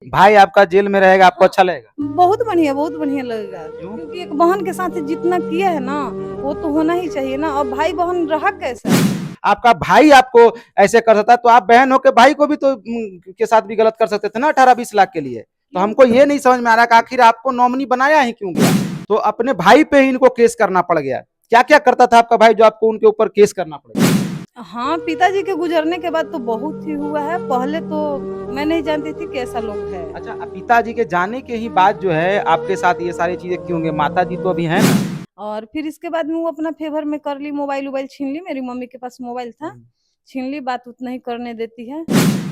भाई आपका जेल में रहेगा, आपको अच्छा लगेगा? बहुत बढ़िया लगेगा। क्यों? क्योंकि एक बहन के साथ जितना किया है ना, वो तो होना ही चाहिए ना। और भाई बहन रहा कैसा? आपका भाई आपको ऐसे कर सकता है तो आप बहन हो के भाई को भी तो के साथ भी गलत कर सकते थे ना 18-20 लाख के लिए। तो हमको ये नहीं समझ में आ रहा कि आखिर आपको नॉमिनी बनाया ही क्यों गया? तो अपने भाई पे ही इनको केस करना पड़ गया। क्या क्या करता था आपका भाई जो आपको उनके ऊपर केस करना पड़ गया? हाँ, पिताजी के गुजरने के बाद तो बहुत ही हुआ है। पहले तो मैं नहीं जानती थी कि ऐसा लोग है। अच्छा, पिताजी के जाने के ही बाद जो है आपके साथ ये सारी चीजें क्यों होंगे? माता जी तो अभी है ना? और फिर इसके बाद में वो अपना फेवर में कर ली, मोबाइल वोबाइल छीन ली। मेरी मम्मी के पास मोबाइल था, छीन ली। बात उतना ही करने देती है।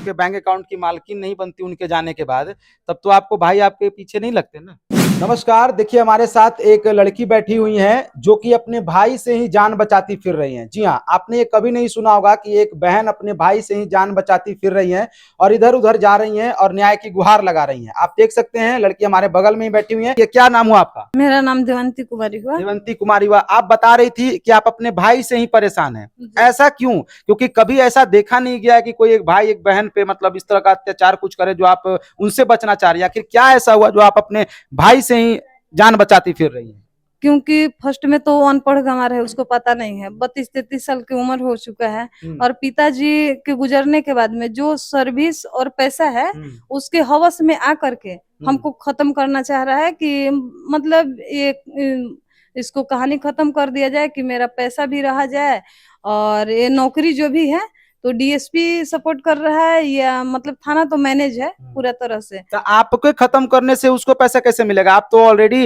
के बैंक अकाउंट की मालकिन नहीं बनती उनके जाने के बाद, तब तो आपको भाई आपके पीछे नहीं लगते ना। नमस्कार, देखिए हमारे साथ एक लड़की बैठी हुई है जो कि अपने भाई से ही जान बचाती फिर रही है। जी हाँ, आपने ये कभी नहीं सुना होगा कि एक बहन अपने भाई से ही जान बचाती फिर रही है और इधर उधर जा रही है और न्याय की गुहार लगा रही है। आप देख सकते हैं लड़की हमारे बगल में ही बैठी हुई है। ये क्या नाम हुआ आपका? मेरा नाम देवंती कुमारी हुआ। देवंती कुमारी हुआ। आप बता रही थी कि आप अपने भाई से ही परेशान हैं। ऐसा क्यों? क्योंकि कभी ऐसा देखा नहीं गया कि कोई एक भाई एक बहन पे मतलब इस तरह का अत्याचार कुछ करे जो आप उनसे बचना चाह रही है। आखिर क्या ऐसा हुआ जो आप अपने भाई से ही जान बचाती फिर रही है? क्योंकि फर्स्ट में तो वो अनपढ़ गंवार है, उसको पता नहीं है। 32-33 साल की उम्र हो चुका है। और पिताजी के गुजरने के बाद में जो सर्विस और पैसा है, उसके हवस में आकर के हमको खत्म करना चाह रहा है कि मतलब ये इसको कहानी खत्म कर दिया जाए कि मेरा पैसा भी रहा जाए। और ये नौकरी जो भी है तो डीएसपी सपोर्ट कर रहा है, या मतलब थाना तो मैनेज है पूरा तरह से। तो आपके खत्म करने से उसको पैसा कैसे मिलेगा? आप तो ऑलरेडी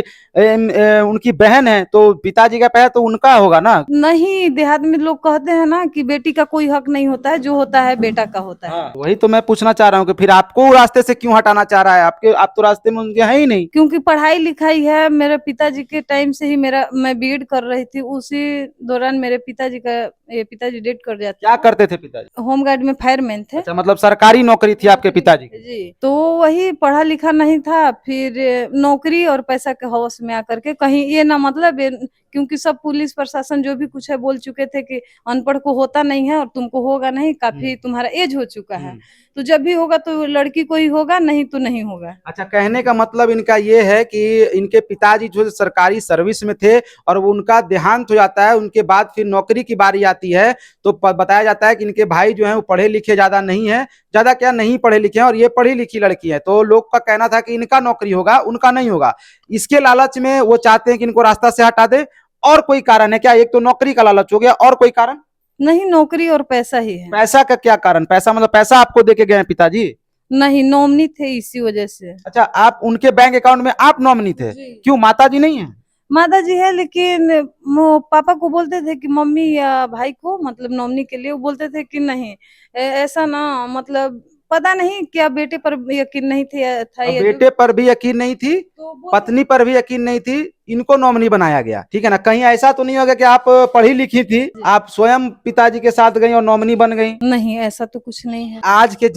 उनकी बहन है, तो पिताजी का पैसा तो उनका होगा ना। नहीं, देहात में लोग कहते हैं ना कि बेटी का कोई हक नहीं होता है, जो होता है बेटा का होता है। हाँ, वही तो मैं पूछना चाह रहा हूँ कि फिर आपको रास्ते से क्यों हटाना चाह रहा है? आप तो रास्ते में उनके हैं ही नहीं। क्योंकि पढ़ाई लिखाई है। मेरे पिताजी के टाइम से ही मैं बीएड कर रही थी, उसी दौरान मेरे पिताजी डेथ कर जाते क्या थे। करते थे पिताजी? होम गार्ड में फायरमैन थे। अच्छा, मतलब सरकारी नौकरी थी आपके पिताजी की? जी, तो वही पढ़ा लिखा नहीं था। फिर नौकरी और पैसा के हवस में आकर के कहीं ये ना मतलब क्योंकि सब पुलिस प्रशासन जो भी कुछ है बोल चुके थे कि अनपढ़ को होता नहीं है और तुमको होगा नहीं, काफी तुम्हारा एज हो चुका है, तो जब भी होगा तो लड़की को ही होगा, नहीं तो नहीं होगा। अच्छा, कहने का मतलब इनका ये है कि इनके पिताजी जो सरकारी सर्विस में थे और वो उनका देहांत हो जाता है, उनके बाद फिर नौकरी की बारी आती है तो बताया जाता है कि इनके भाई जो है वो पढ़े लिखे ज्यादा नहीं है, ज्यादा क्या नहीं पढ़े लिखे हैं और ये पढ़ी लिखी लड़की है, तो लोग का कहना था कि इनका नौकरी होगा उनका नहीं होगा। इसके लालच में वो चाहते हैं कि इनको रास्ता से हटा दे। और कोई कारण है क्या? एक तो नौकरी का लालच हो गया, और कोई कारण? नहीं, नौकरी और पैसा ही है। पैसा का क्या कारण? पैसा मतलब पैसा आपको देके गए हैं पिताजी? नहीं, नॉमिनी थे इसी वजह से। अच्छा, आप उनके बैंक अकाउंट में आप नॉमिनी थे? क्यों, माता जी नहीं है? माता जी है, लेकिन वो पापा को बोलते थे कि मम्मी या भाई को मतलब नॉमिनी के लिए वो बोलते थे कि नहीं, ऐसा ना मतलब पता नहीं क्या बेटे पर यकीन नहीं थे था अब या जो बेटे पर भी यकीन नहीं थी, तो पत्नी पर भी यकीन नहीं थी, इनको नॉमिनी बनाया गया, ठीक है ना? कहीं ऐसा तो नहीं होगा कि आप पढ़ी लिखी थी, आप स्वयं पिताजी के साथ गई और नॉमिनी बन गई? नहीं, ऐसा तो कुछ नहीं है। आज के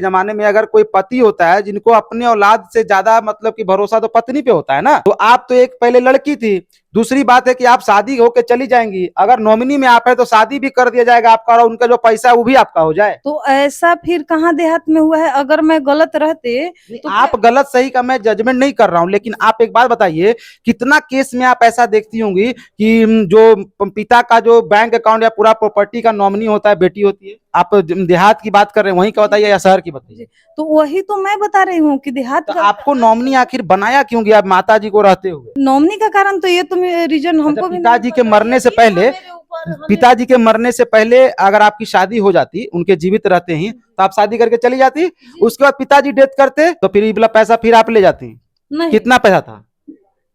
जमाने में अगर कोई पति होता है जिनको अपने औलाद से ज्यादा मतलब कि भरोसा तो पत्नी पे होता है ना, तो आप तो एक पहले लड़की थी, दूसरी बात है कि आप शादी होके चली जाएंगी, अगर नॉमिनी में आप है तो शादी भी कर दिया जाएगा आपका और उनका जो पैसा है वो भी आपका हो जाए। तो ऐसा फिर कहाँ देहात में हुआ है? अगर मैं गलत रहते तो आप गलत सही का मैं जजमेंट नहीं कर रहा हूं, लेकिन आप एक बात बताइए, कितना केस में आप ऐसा देखती होंगी कि जो पिता का जो बैंक अकाउंट या पूरा प्रॉपर्टी का नॉमिनी होता है बेटी होती है? आप देहात की बात कर रहे हैं, वहीं का बताइए या शहर की बताइए? तो वही तो मैं बता रही हूँ कि देहात तो का आपको नॉमिनी आखिर बनाया क्यों गया माता जी को रहते हुए? नॉमिनी का कारण तो ये तुम रीजन अच्छा, हमको भी नहीं पिताजी के पता। मरने से पहले, पिताजी के मरने से पहले अगर आपकी शादी हो जाती उनके जीवित रहते ही तो आप शादी करके चली जाती, उसके बाद पिताजी डेथ करते तो फिर ये वाला पैसा फिर आप ले जाती। नहीं, कितना पैसा था?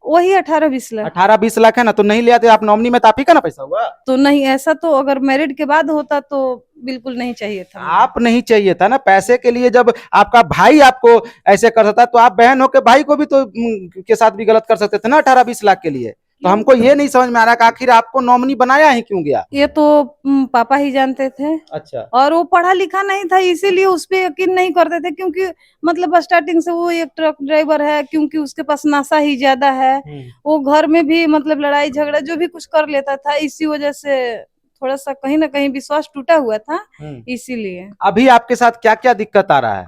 वही 18-20 लाख। 18-20 लाख है ना, तो नहीं ले आते आप नॉमिनी में, तो आप ही का ना पैसा हुआ। तो नहीं, ऐसा तो अगर मैरिड के बाद होता तो बिल्कुल नहीं चाहिए था मुझे। आप नहीं चाहिए था ना पैसे के लिए, जब आपका भाई आपको ऐसे कर सकता तो आप बहन हो के भाई को भी तो के साथ भी गलत कर सकते थे ना 18-20 लाख के लिए। तो हमको ये नहीं समझ में आ रहा कि आखिर आपको नॉमिनी बनाया ही क्यों गया? ये तो पापा ही जानते थे। अच्छा, और वो पढ़ा लिखा नहीं था, इसीलिए उस पे यकीन नहीं करते थे। क्योंकि मतलब स्टार्टिंग से वो एक ट्रक ड्राइवर है, क्योंकि उसके पास नशा ही ज्यादा है। वो घर में भी मतलब लड़ाई झगड़ा जो भी कुछ कर लेता था, इसी वजह से थोड़ा सा कहीं ना कहीं विश्वास टूटा हुआ था, इसीलिए। अभी आपके साथ क्या क्या दिक्कत आ रहा है?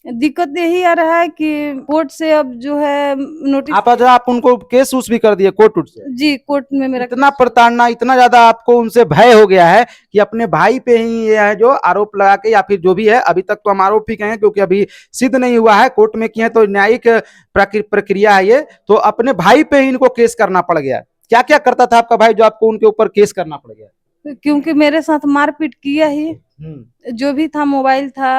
दिक्कत यही आ रहा है कि कोर्ट से अब जो है नोटिस। आप उनको केस उस भी कर दिए कोर्ट उट से? जी, कोर्ट में मेरा इतना प्रताड़ना, इतना ज्यादा आपको उनसे भय हो गया है कि अपने भाई पे ही ये है जो आरोप लगा के, या फिर जो भी है, अभी तक तो हम आरोप ही कहें क्योंकि अभी सिद्ध नहीं हुआ है, कोर्ट में किए तो न्यायिक प्रक्रिया है ये, तो अपने भाई पे ही इनको केस करना पड़ गया। क्या क्या करता था आपका भाई जो आपको उनके ऊपर केस करना पड़ गया? क्योंकि मेरे साथ मारपीट किया ही, जो भी था, मोबाइल था,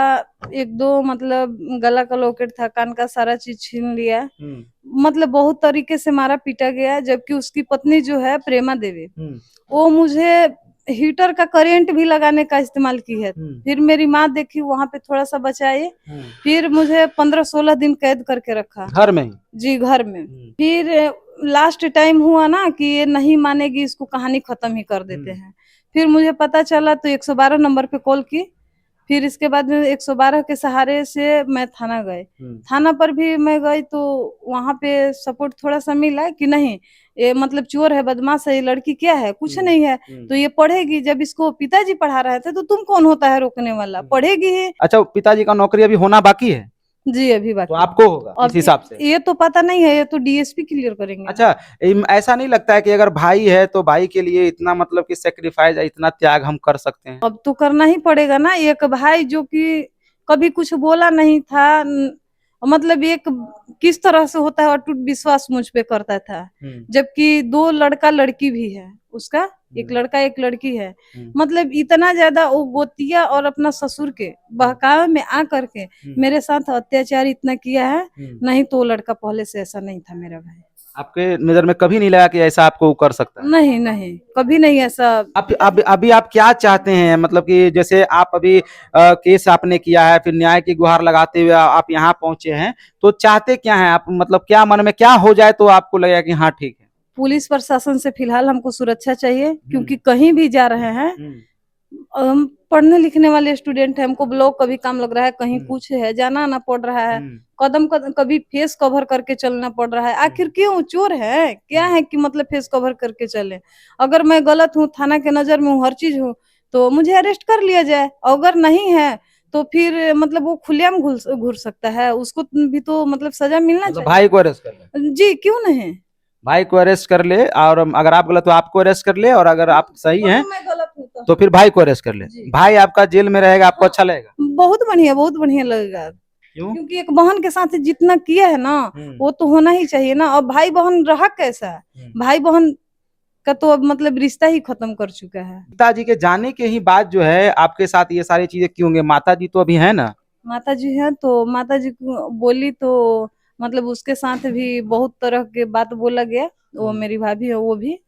एक दो मतलब गला का लॉकेट था, कान का सारा चीज छीन लिया, मतलब बहुत तरीके से मारा पीटा गया। जबकि उसकी पत्नी जो है प्रेमा देवी, वो मुझे हीटर का करंट भी लगाने का इस्तेमाल की है। फिर मेरी माँ देखी, वहां पे थोड़ा सा बचाई, फिर मुझे 15-16 दिन कैद करके रखा घर में? जी, घर में। फिर लास्ट टाइम हुआ ना कि ये नहीं मानेगी, इसको कहानी खत्म ही कर देते हैं। फिर मुझे पता चला तो 112 नंबर पे कॉल की। फिर इसके बाद में 112 के सहारे से मैं थाना गए। थाना पर भी मैं गई तो वहां पे सपोर्ट थोड़ा सा मिला कि नहीं, ये मतलब चोर है, बदमाश है, ये लड़की क्या है, कुछ नहीं है, तो ये पढ़ेगी। जब इसको पिताजी पढ़ा रहे थे तो तुम कौन होता है रोकने वाला, पढ़ेगी ही। अच्छा, पिताजी का नौकरी अभी होना बाकी है? जी, अभी बाकी। तो आपको होगा इस हिसाब से? ये तो पता नहीं है, ये तो डीएसपी क्लियर करेंगे। अच्छा, ऐसा नहीं लगता है कि अगर भाई है तो भाई के लिए इतना मतलब कि सेक्रीफाइस, इतना त्याग हम कर सकते हैं? अब तो करना ही पड़ेगा ना। एक भाई जो कि कभी कुछ बोला नहीं था, मतलब एक किस तरह से होता है अटूट विश्वास मुझ पे करता था, जबकि 2 लड़का लड़की भी है उसका, एक लड़का एक लड़की है। मतलब इतना ज्यादा वो गोतिया और अपना ससुर के बहकावे में आ करके मेरे साथ अत्याचार इतना किया है। नहीं तो वो लड़का पहले से ऐसा नहीं था मेरा भाई। आपके नजर में कभी नहीं लगा कि ऐसा आपको कर सकता है? नहीं नहीं, कभी नहीं ऐसा। अभी आप क्या चाहते हैं, मतलब कि जैसे आप अभी केस आपने किया है, फिर न्याय की गुहार लगाते हुए आप यहाँ पहुंचे हैं, तो चाहते क्या हैं आप? मतलब क्या मन में क्या हो जाए तो आपको लगेगा कि हाँ ठीक है? पुलिस प्रशासन से फिलहाल हमको सुरक्षा चाहिए, क्योंकि कहीं भी जा रहे हैं, हम पढ़ने लिखने वाले स्टूडेंट हैं, हमको ब्लॉक कभी काम लग रहा है, कहीं कुछ है, जाना आना पड़ रहा है, कदम कदम कभी फेस कवर करके चलना पड़ रहा है। आखिर क्यों? चोर है क्या है कि मतलब फेस कवर करके चले? अगर मैं गलत हूँ, थाना के नजर में हूँ, हर चीज हूँ, तो मुझे अरेस्ट कर लिया जाए। अगर नहीं है तो फिर मतलब वो खुलेआम घूर सकता है, उसको भी तो मतलब सजा मिलना चाहिए। भाई को अरेस्ट कर ले? जी, क्यों नहीं, भाई को अरेस्ट कर ले, और अगर आप गलत हो आपको अरेस्ट कर ले, और अगर आप सही हैं मैं गलत हूँ तो फिर भाई को अरेस्ट कर ले। भाई आपका जेल में रहेगा, आपको अच्छा लगेगा? बहुत बढ़िया लगेगा। क्यों? क्योंकि एक बहन के साथ जितना किया है ना, वो तो होना ही चाहिए ना। और भाई बहन रहा कैसा है, भाई बहन का तो अब मतलब रिश्ता ही खत्म कर चुका है। पिताजी के जाने के ही बाद जो है आपके साथ ये सारी चीजें क्यों होंगी? माता जी तो अभी है ना? माता जी है तो माता जी को बोली तो मतलब उसके साथ भी बहुत तरह के बात बोला गया। वो मेरी भाभी है, वो भी।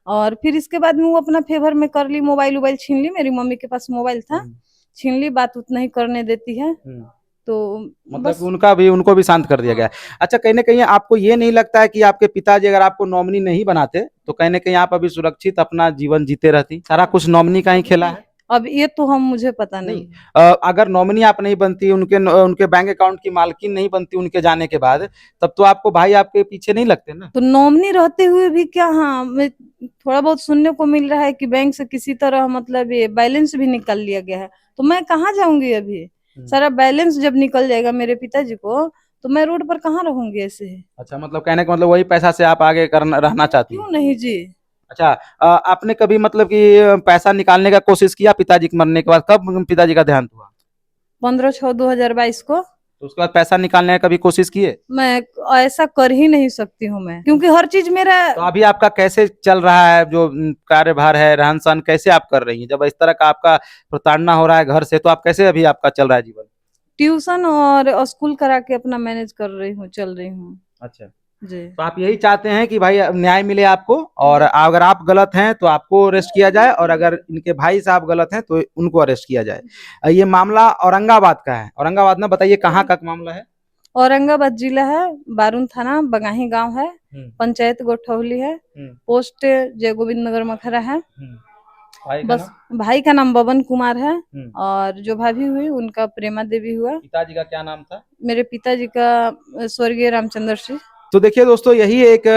और फिर इसके बाद में वो अपना फेवर में कर ली, मोबाइल छीन ली। मेरी मम्मी के पास मोबाइल था, छीन ली, बात उतना ही करने देती है। तो मतलब उनको भी शांत कर दिया गया। अच्छा, कहीं ना कहीं आपको ये नहीं लगता है कि आपके पिताजी अगर आपको नॉमिनी नहीं बनाते तो कहीं ना कहीं आप अभी सुरक्षित अपना जीवन जीते रहती? सारा कुछ नॉमिनी का ही खेला है। अब ये तो मुझे पता नहीं। अगर नॉमिनी आप नहीं बनती, उनके बैंक अकाउंट की मालकिन नहीं बनती उनके जाने के बाद, तब तो आपको भाई आपके पीछे नहीं लगते ना? तो नॉमिनी रहते हुए भी क्या, हाँ, मैं थोड़ा बहुत सुनने को मिल रहा है कि बैंक से किसी तरह मतलब ये बैलेंस भी निकाल लिया गया है। तो मैं कहाँ जाऊंगी अभी? सारा बैलेंस जब निकल जाएगा मेरे पिताजी को, तो मैं रोड पर कहाँ रहूंगी ऐसे? अच्छा, मतलब कहने का मतलब वही पैसा से आप आगे करना रहना चाहती? क्यों नहीं जी। अच्छा, आपने कभी मतलब कि पैसा निकालने का कोशिश किया पिताजी के मरने के बाद? कब पिताजी का देहांत हुआ? 15/6/2022 को। तो उसके बाद पैसा निकालने का कभी कोशिश किए? मैं ऐसा कर ही नहीं सकती हूँ मैं, क्योंकि हर चीज मेरा। तो अभी आपका कैसे चल रहा है जो कार्यभार है, रहन सहन कैसे आप कर रही हैं? जब इस तरह का आपका प्रताड़ना हो रहा है घर से, तो आप कैसे अभी आपका चल रहा है जीवन? ट्यूशन और स्कूल करा के अपना मैनेज कर रही हूँ, चल रही हूँ। अच्छा जी। तो आप यही चाहते हैं कि भाई न्याय मिले आपको, और अगर आप गलत हैं तो आपको अरेस्ट किया जाए, और अगर इनके भाई साहब गलत हैं तो उनको अरेस्ट किया जाए। ये मामला औरंगाबाद का है। औरंगाबाद में बताइए कहाँ का मामला है? औरंगाबाद जिला है, बारून थाना, बगाही गांव है, पंचायत गोठौली है, पोस्ट जय गोविंद नगर मखरा है। बस भाई का नाम बबन कुमार है, और जो भाभी हुई उनका प्रेमा देवी हुआ। पिताजी का क्या नाम था? मेरे पिताजी का स्वर्गीय रामचंद्र सिंह। तो देखिए दोस्तों, यही एक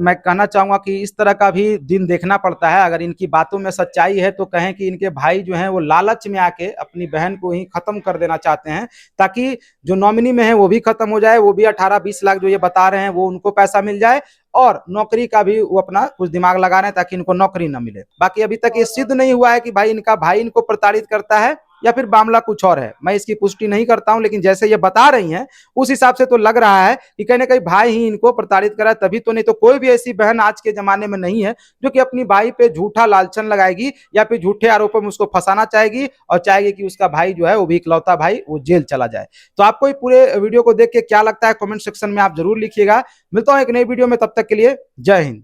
मैं कहना चाहूंगा कि इस तरह का भी दिन देखना पड़ता है। अगर इनकी बातों में सच्चाई है तो कहें कि इनके भाई जो हैं वो लालच में आके अपनी बहन को ही खत्म कर देना चाहते हैं, ताकि जो नॉमिनी में है वो भी खत्म हो जाए, वो भी 18-20 लाख जो ये बता रहे हैं वो उनको पैसा मिल जाए, और नौकरी का भी वो अपना कुछ दिमाग लगा रहे हैं ताकि इनको नौकरी ना मिले। बाकी अभी तक ये सिद्ध नहीं हुआ है कि भाई इनका भाई इनको प्रताड़ित करता है या फिर मामला कुछ और है। मैं इसकी पुष्टि नहीं करता हूं, लेकिन जैसे ये बता रही हैं उस हिसाब से तो लग रहा है कि कहीं ना कहीं भाई ही इनको प्रताड़ित करा, तभी तो। नहीं तो कोई भी ऐसी बहन आज के जमाने में नहीं है जो कि अपनी भाई पे झूठा लालचन लगाएगी या फिर झूठे आरोपों में उसको फंसाना चाहेगी और चाहेगी कि उसका भाई जो है वो भी इकलौता भाई वो जेल चला जाए। तो आपको ये पूरे वीडियो को देख के क्या लगता है कमेंट सेक्शन में आप जरूर लिखिएगा। मिलता हूं एक नई वीडियो में, तब तक के लिए जय हिंद।